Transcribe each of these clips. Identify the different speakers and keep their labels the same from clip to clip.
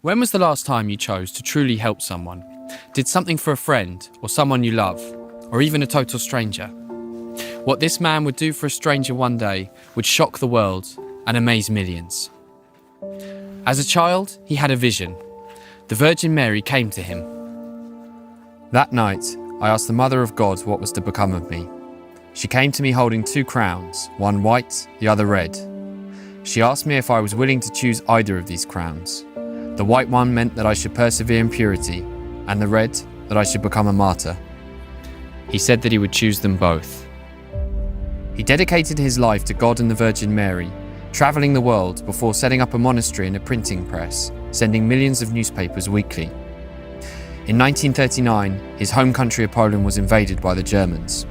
Speaker 1: When was the last time you chose to truly help someone? Did something for a friend or someone you love, or even a total stranger? What this man would do for a stranger one day would shock the world and amaze millions. As a child, he had a vision. The Virgin Mary came to him. That night, I asked the Mother of God what was to become of me. She came to me holding 2 crowns, one white, the other red. She asked me if I was willing to choose either of these crowns. The white one meant that I should persevere in purity, and the red, that I should become a martyr. He said that he would choose them both. He dedicated his life to God and the Virgin Mary, travelling the world before setting up a monastery and a printing press, sending millions of newspapers weekly. In 1939, his home country of Poland was invaded by the Germans.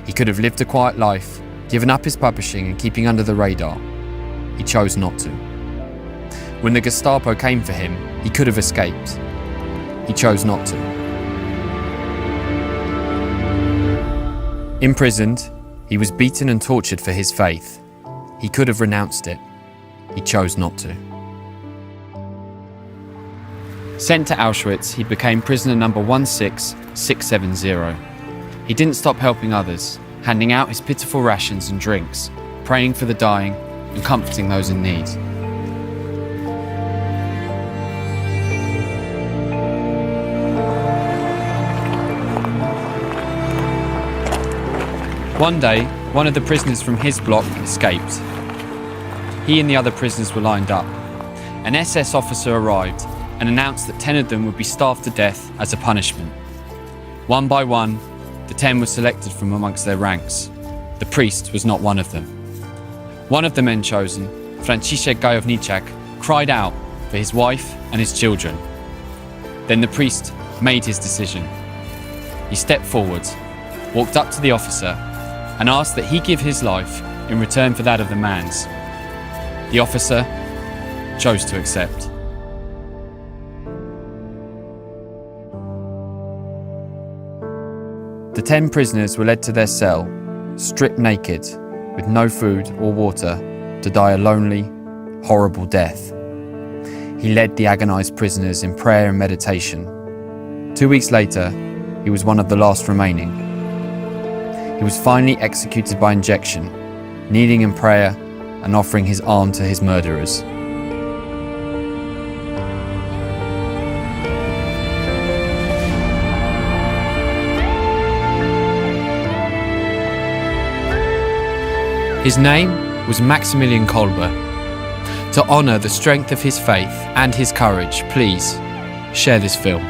Speaker 1: He could have lived a quiet life, given up his publishing and keeping under the radar. He chose not to. When the Gestapo came for him, he could have escaped. He chose not to. Imprisoned, he was beaten and tortured for his faith. He could have renounced it. He chose not to. Sent to Auschwitz, he became prisoner number 16670. He didn't stop helping others, handing out his pitiful rations and drinks, praying for the dying and comforting those in need. One day, one of the prisoners from his block escaped. He and the other prisoners were lined up. An SS officer arrived and announced that 10 of them would be starved to death as a punishment. One by one, the 10 were selected from amongst their ranks. The priest was not one of them. One of the men chosen, Franciszek Gajowniczak, cried out for his wife and his children. Then the priest made his decision. He stepped forward, walked up to the officer, and asked that he give his life in return for that of the man's. The officer chose to accept. The 10 prisoners were led to their cell, stripped naked, with no food or water, to die a lonely, horrible death. He led the agonized prisoners in prayer and meditation. 2 weeks later, he was one of the last remaining. He was finally executed by injection, kneeling in prayer and offering his arm to his murderers. His name was Maximilian Kolbe. To honour the strength of his faith and his courage, please share this film.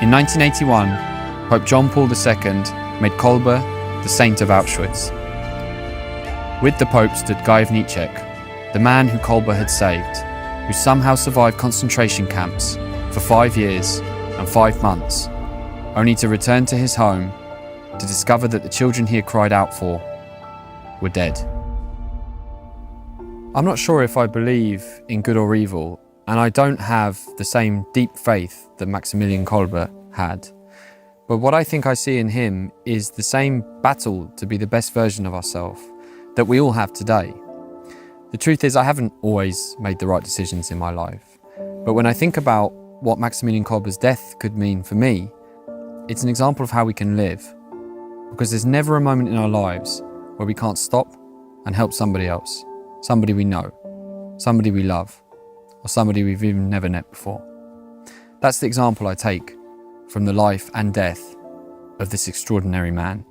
Speaker 1: In 1981, Pope John Paul II made Kolbe the Saint of Auschwitz. With the Pope stood Gajowniczak, the man who Kolbe had saved, who somehow survived concentration camps for 5 years and 5 months, only to return to his home to discover that the children he had cried out for were dead. I'm not sure if I believe in good or evil, and I don't have the same deep faith that Maximilian Kolbe had. But what I think I see in him is the same battle to be the best version of ourselves that we all have today. The truth is, I haven't always made the right decisions in my life. But when I think about what Maximilian Kolbe's death could mean for me, it's an example of how we can live. Because there's never a moment in our lives where we can't stop and help somebody else, somebody we know, somebody we love, or somebody we've even never met before. That's the example I take from the life and death of this extraordinary man.